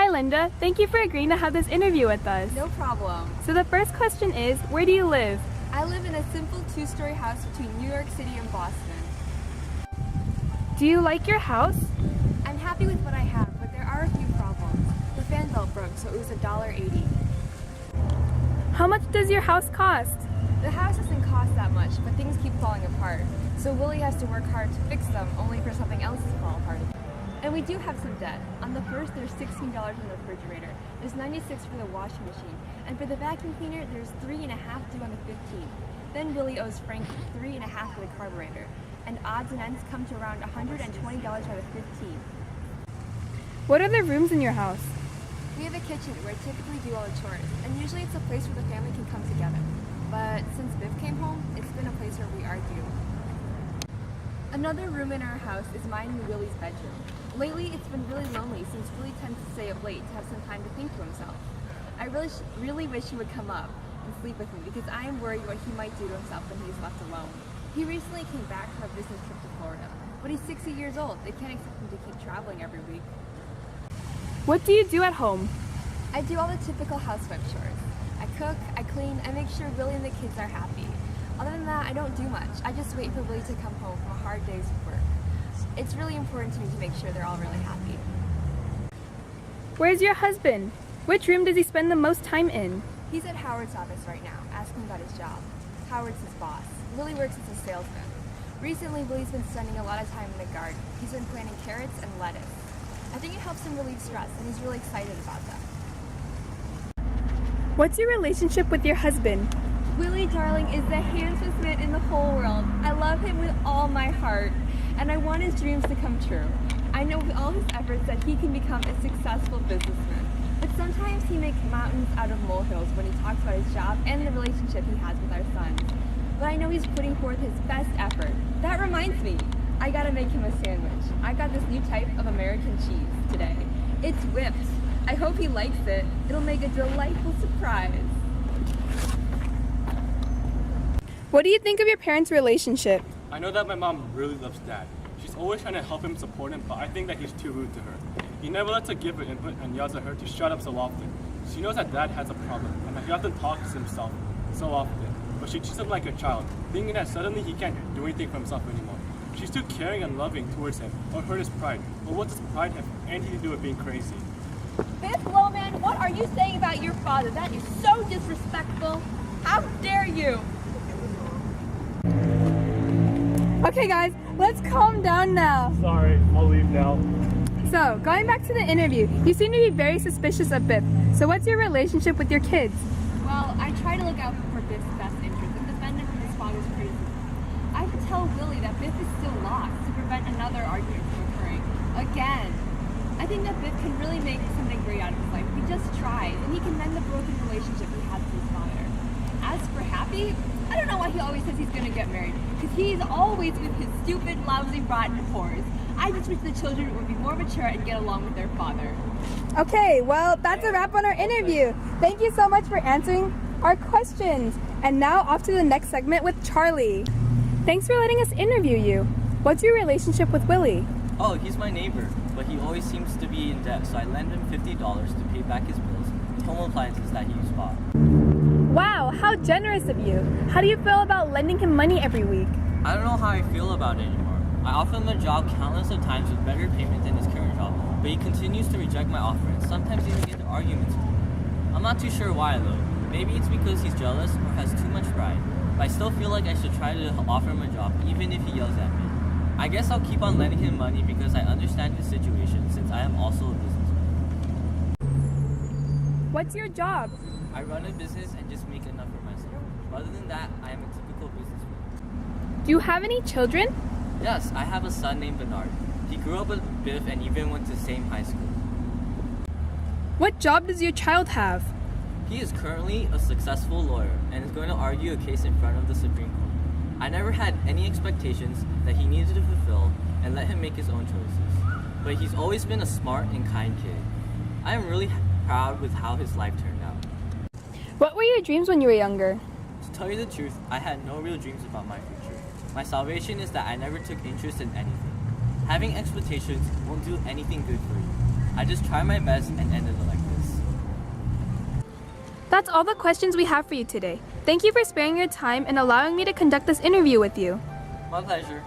Hi Linda, thank you for agreeing to have this interview with us. No problem. So the first question is, where do you live? I live in a simple two-story house between New York City and Boston. Do you like your house? I'm happy with what I have, but there are a few problems. The fan belt broke, so it was $1.80. How much does your house cost? The house doesn't cost that much, but things keep falling apart. So Willie has to work hard to fix them, only for something else to fall apart again. And we do have some debt. On the first, there's $16 in the refrigerator. There's $96 for the washing machine. And for the vacuum cleaner, there's $3.50 due on the 15th. Then Willie owes Frank $3.50 for the carburetor. And odds and ends come to around $120 by the 15th. What are the rooms in your house? We have a kitchen where I typically do all the chores, and usually it's a place where the family can come together. But since Biff came home, it's been a place where we argue. Another room in our house is mine and Willie's bedroom. Lately, it's been really lonely since Willie tends to stay up late to have some time to think to himself. I really wish he would come up and sleep with me because I am worried what he might do to himself when he's left alone. He recently came back from a business trip to Florida, but he's 60 years old. They can't expect him to keep traveling every week. What do you do at home? I do all the typical housewife chores. I cook, I clean, I make sure Willie and the kids are happy. Other than that, I don't do much. I just wait for Willie to come home from a hard day's work. It's really important to me to make sure they're all really happy. Where's your husband? Which room does he spend the most time in? He's at Howard's office right now, asking about his job. Howard's his boss. Willie works as a salesman. Recently, Willie's been spending a lot of time in the garden. He's been planting carrots and lettuce. I think it helps him relieve stress, and he's really excited about that. What's your relationship with your husband? Willie, darling, is the handsomest man in the whole world. I love him with all my heart, and I want his dreams to come true. I know with all his efforts that he can become a successful businessman. But sometimes he makes mountains out of molehills when he talks about his job and the relationship he has with our son. But I know he's putting forth his best effort. That reminds me, I gotta make him a sandwich. I got this new type of American cheese today. It's whipped. I hope he likes it. It'll make a delightful surprise. What do you think of your parents' relationship? I know that my mom really loves Dad. She's always trying to help him, support him, but I think that he's too rude to her. He never lets her give her input and yells at her to shut up so often. She knows that Dad has a problem and that he often talks to himself so often, but she treats him like a child, thinking that suddenly he can't do anything for himself anymore. She's too caring and loving towards him, or hurt his pride. But what does pride have anything to do with being crazy? Biff Lowman, what are you saying about your father? That is so disrespectful. How dare you? Okay guys, let's calm down now. Sorry, I'll leave now. So, going back to the interview, you seem to be very suspicious of Biff. So what's your relationship with your kids? Well, I try to look out for Biff's best interest and defend him from his father's criticism. I have to tell Willie that Biff is still lost to prevent another argument from occurring. Again. I think that Biff can really make something great out of his life if he just tries, and he can mend the broken relationship he has with his father. As for Happy, I don't know why he always says he's gonna get married, because he's always with his stupid, lousy, rotten whores. I just wish the children would be more mature and get along with their father. Okay, well, that's a wrap on our interview. Thank you so much for answering our questions. And now off to the next segment with Charlie. Thanks for letting us interview you. What's your relationship with Willie? Oh, he's my neighbor, but he always seems to be in debt, so I lend him $50 to pay back his bills and home appliances that he bought. Wow, how generous of you. How do you feel about lending him money every week? I don't know how I feel about it anymore. I offer him a job countless of times with better payment than his current job, but he continues to reject my offer and sometimes even get into arguments with me. I'm not too sure why though. Maybe it's because he's jealous or has too much pride, but I still feel like I should try to offer him a job even if he yells at me. I guess I'll keep on lending him money because I understand his situation since I am also a businessman. What's your job? I run a business and just make enough for myself. Other than that, I am a typical businessman. Do you have any children? Yes, I have a son named Bernard. He grew up with Biff and even went to the same high school. What job does your child have? He is currently a successful lawyer and is going to argue a case in front of the Supreme Court. I never had any expectations that he needed to fulfill and let him make his own choices. But he's always been a smart and kind kid. I am really proud with how his life turned out. What were your dreams when you were younger? To tell you the truth, I had no real dreams about my future. My salvation is that I never took interest in anything. Having expectations won't do anything good for you. I just tried my best and ended it like this. That's all the questions we have for you today. Thank you for sparing your time and allowing me to conduct this interview with you. My pleasure.